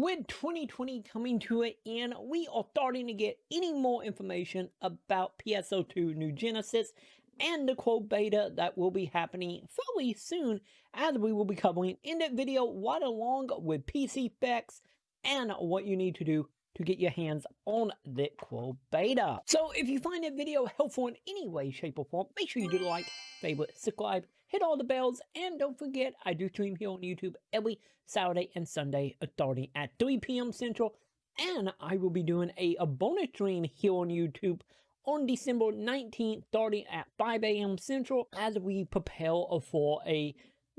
with 2020 coming to an end, we are starting to get any more information about PSO2 New Genesis and the quote beta that will be happening fairly soon, as we will be covering in that video right along with PC specs and what you need to do to get your hands on the quote beta. So if you find that video helpful in any way, shape, or form, make sure you do like, favorite, subscribe, hit all the bells, and don't forget I do stream here on YouTube every Saturday and Sunday starting at 3 p.m. Central, and I will be doing a bonus stream here on YouTube on December 19th starting at 5 a.m. Central as we prepare for a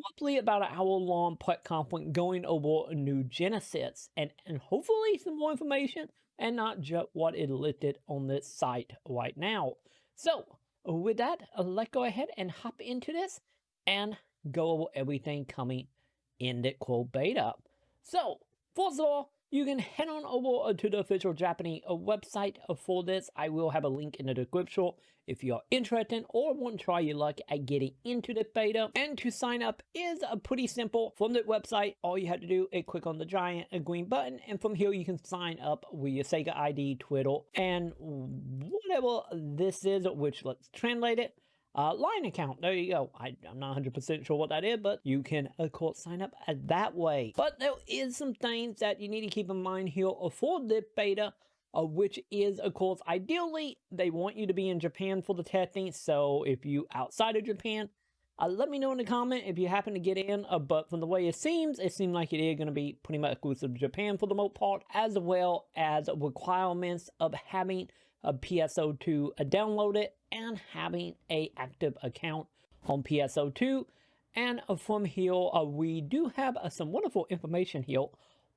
roughly about an hour-long prep conference going over a New Genesis and hopefully some more information and not just what is listed on this site right now. So with that, let's go ahead and hop into this and go over everything coming in the quote beta. So first of all, you can head on over to the official Japanese website for this. I will have a link in the description if you're interested or want to try your luck at getting into the beta. And to sign up is pretty simple. From the website, all you have to do is click on the giant green button, and from here you can sign up with your SEGA ID, Twitter, and whatever this is, which let's translate it. Line account, there you go. I'm not 100% sure what that is, but you can, of course, sign up that way. But there is some things that you need to keep in mind here for the beta, which is, of course, ideally, they want you to be in Japan for the testing. So if you outside of Japan, let me know in the comment if you happen to get in. But from the way it seems like it is going to be pretty much exclusive to Japan for the most part, as well as requirements of having a PSO2 downloaded and having a active account on PSO2. And from here, we do have some wonderful information here.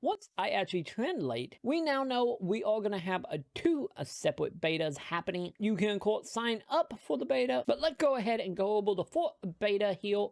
Once I actually translate, we now know we are going to have two separate betas happening. You can, of course, sign up for the beta, but let's go ahead and go over the fourth beta here,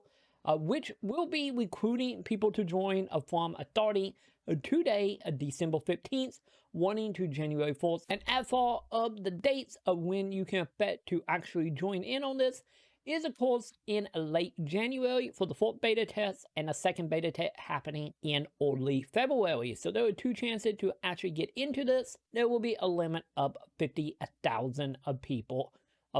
which will be recruiting people to join from starting today, December 15th, running to January 4th. And as far as the dates of when you can expect to actually join in on this is, of course, in late January for the fourth beta test, and the second beta test happening in early February. So there are two chances to actually get into this. There will be a limit of 50,000 people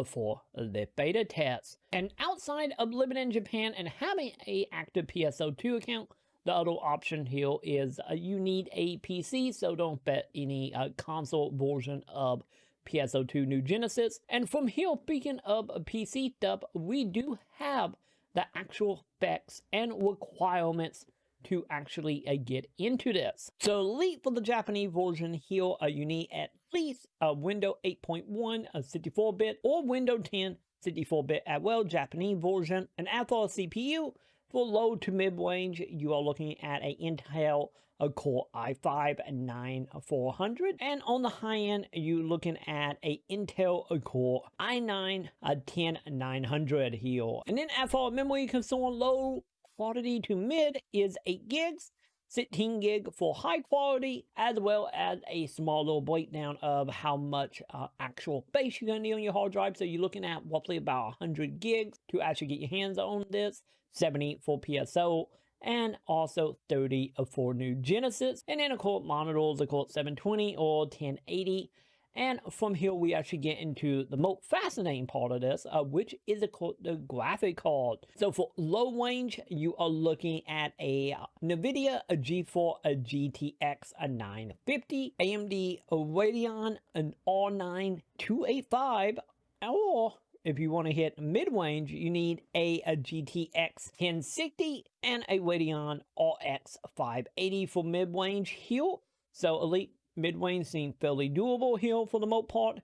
for the beta test. And outside of living in Japan and having an active PSO2 account, the other option here is you need a PC, so don't bet any console version of PSO2 New Genesis. And from here, speaking of PC stuff, we do have the actual specs and requirements to actually get into this. So lead for the Japanese version here, you need at least a Windows 8.1 64-bit or Windows 10 64-bit as well, Japanese version. And as for a CPU, for low to mid-range, you are looking at an Intel Core i5-9400. And on the high end, you're looking at an Intel Core i9-10900 here. And then as for memory concern, low quality to mid is 8 gigs, 16 gig for high quality, as well as a small little breakdown of how much actual space you're going to need on your hard drive. So you're looking at roughly about 100 gigs to actually get your hands on this, 70 for PSO, and also 30 for New Genesis. And then, of course, monitors, of course, 720 or 1080. And from here, we actually get into the most fascinating part of this, which is, of course, the graphic card. So for low range, you are looking at a NVIDIA GeForce GTX 950, AMD Radeon an R9 285, or if you want to hit mid-range, you need a GTX 1060 and a Radeon RX 580 for mid-range here. So elite mid-range seems fairly doable here for the most part.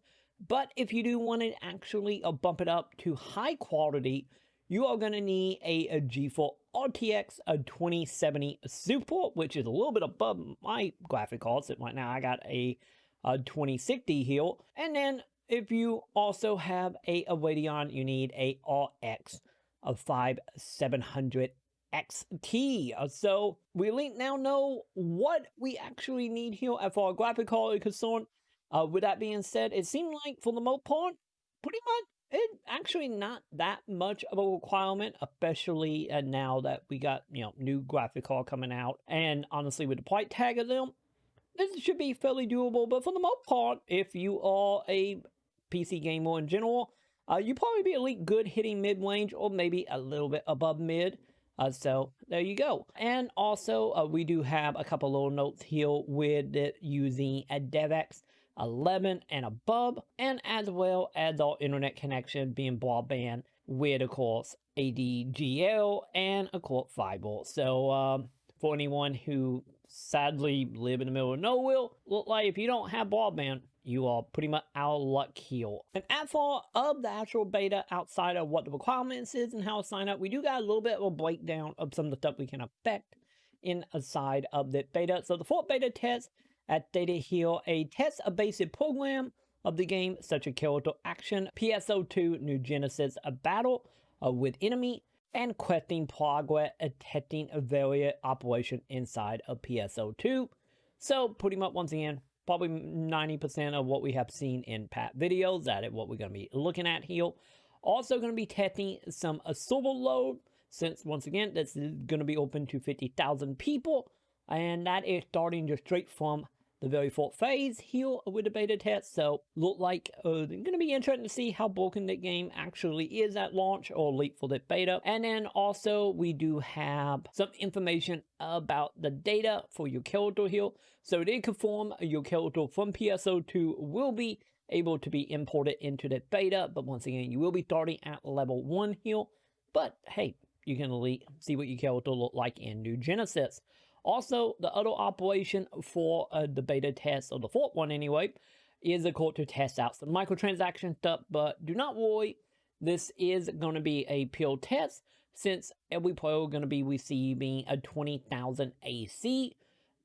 But if you do want to actually bump it up to high quality, you are going to need a GeForce RTX 2070 Super, which is a little bit above my graphic card. So right now I got a 2060 here. And then if you also have a Radeon, you need a RX 5700 XT. So we now know what we actually need here as far as graphic card is concerned. With that being said, it seemed like for the most part, pretty much it's actually not that much of a requirement, especially now that we got, new graphic card coming out. And honestly, with the price tag of them, this should be fairly doable, but for the most part, if you are a PC gamer in general, you probably be elite good hitting mid-range or maybe a little bit above mid. So there you go. And also, we do have a couple little notes here with it using a DevX 11 and above, and as well as our internet connection being broadband with, of course, ADGL and, of course, fiber. So for anyone who sadly live in the middle of nowhere, look like if you don't have broadband, you are pretty much out of luck here. And as for of the actual beta, outside of what the requirements is and how to sign up, we do got a little bit of a breakdown of some of the stuff we can affect inside of the beta. So the 4th beta test at data here, a test a basic program of the game, such as character action, PSO2 New Genesis, a battle with enemy, and questing progress, testing a variant operation inside of PSO2. So pretty much, once again, probably 90% of what we have seen in past videos. That is what we're going to be looking at here. Also going to be testing some server load, since once again, this is going to be open to 50,000 people. And that is starting just straight from the very 4th phase here with the beta test. So look like it's going to be interesting to see how broken the game actually is at launch or late for the beta. And then also we do have some information about the data for your character here. So it did confirm your character from PSO2 will be able to be imported into the beta, but once again, you will be starting at level 1 here. But hey, you can see what your character look like in New Genesis. Also, the other operation for the beta test, or the 4th one anyway, is of course to test out some microtransaction stuff, but do not worry, this is going to be a pure test, since every player is going to be receiving a 20,000 AC,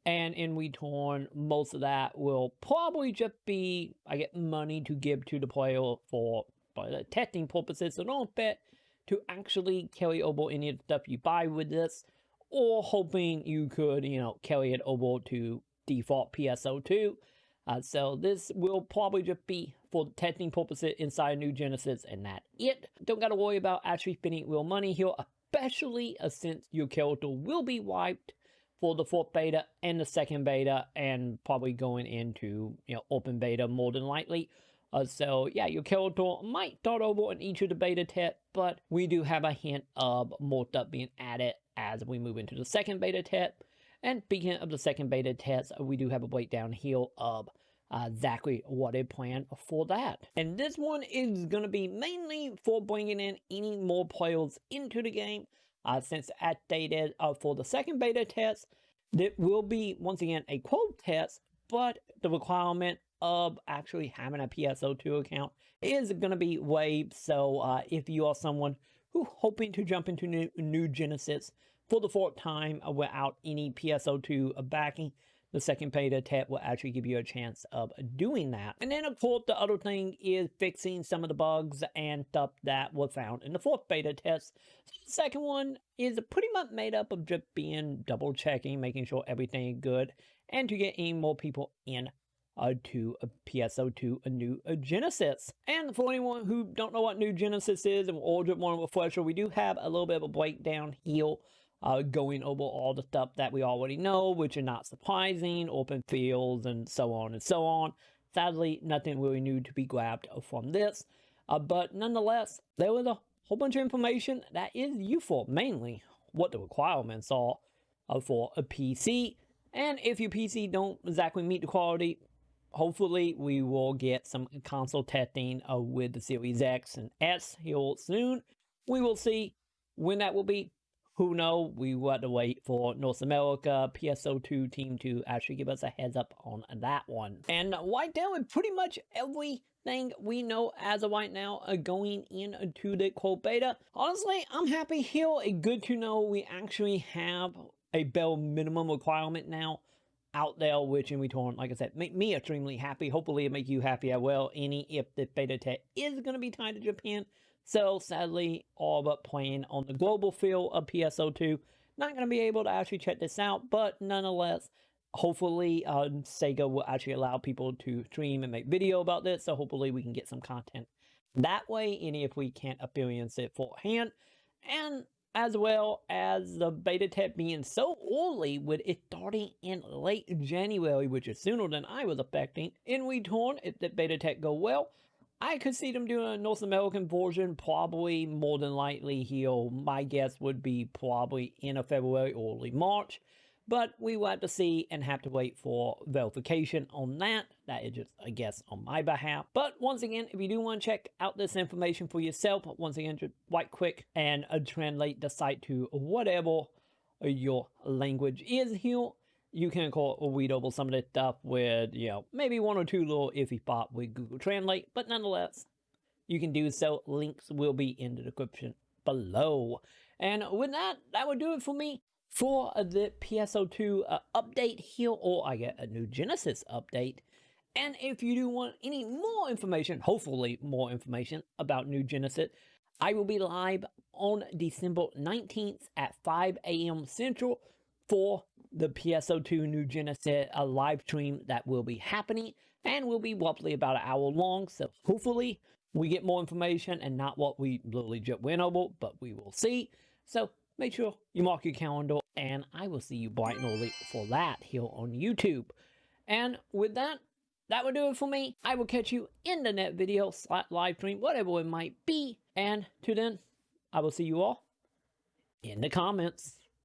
and in return, most of that will probably just be, I get money to give to the player for the testing purposes, so don't bet to actually carry over any of the stuff you buy with this, or hoping you could, carry it over to default PSO2. So this will probably just be for testing purposes inside New Genesis, and that it. Don't got to worry about actually spending real money here, especially since your character will be wiped for the 4th beta and the 2nd beta, and probably going into open beta more than likely. So yeah, your character might start over in each of the beta tests, but we do have a hint of more stuff being added as we move into the 2nd beta test. And speaking of the 2nd beta test, we do have a breakdown here of exactly what is planned for that. And this one is going to be mainly for bringing in any more players into the game, since as stated for the 2nd beta test, there will be once again a quote test, but the requirement of actually having a PSO2 account is going to be waived. So if you are someone who hoping to jump into New Genesis for the 4th time without any PSO2 backing, the 2nd beta test will actually give you a chance of doing that. And then of course the other thing is fixing some of the bugs and stuff that were found in the 4th beta test. So the 2nd one is pretty much made up of just being double checking, making sure everything is good, and to get any more people in to PSO2 a New Genesis. And for anyone who don't know what New Genesis is and will just want a refresher, we do have a little bit of a breakdown here going over all the stuff that we already know, which are not surprising, open fields and so on and so on. Sadly, nothing really new to be grabbed from this, but nonetheless, there was a whole bunch of information that is useful, mainly what the requirements are for a PC. And if your PC don't exactly meet the quality, hopefully we will get some console testing with the Series X and S here soon. We will see when that will be. Who knows? We will have to wait for North America PSO2 team to actually give us a heads up on that one. And right now, with pretty much everything we know as of right now going into the quote beta, honestly, I'm happy here. It's good to know we actually have a bare minimum requirement now out there, which in return, like I said, make me extremely happy. Hopefully it make you happy as well, if the beta test is going to be tied to Japan. So sadly, all but playing on the global field of PSO2, not going to be able to actually check this out, but nonetheless, hopefully SEGA will actually allow people to stream and make video about this, so hopefully we can get some content that way, and if we can't experience it beforehand. And as well as the beta test being so early with it starting in late January, which is sooner than I was expecting. In return, if the beta test go well, I could see them doing a North American version, probably more than likely here. My guess would be probably end of February, early March. But we will have to see and have to wait for verification on that. That is just a guess on my behalf. But once again, if you do want to check out this information for yourself, once again, just right quick and translate the site to whatever your language is here. You can read over some of this stuff with, maybe one or two little iffy spots with Google Translate, but nonetheless, you can do so. Links will be in the description below. And with that, that would do it for me for the PSO2 update here, or I get a New Genesis update. And if you do want any more information, hopefully more information about New Genesis, I will be live on December 19th at 5 a.m. Central for the PSO2 New Genesis live stream that will be happening, and will be roughly about an hour long. So hopefully we get more information and not what we literally just went over, but we will see. So make sure you mark your calendar, and I will see you bright and early for that here on YouTube. And with that, that will do it for me. I will catch you in the next video, live stream, whatever it might be. And till then, I will see you all in the comments.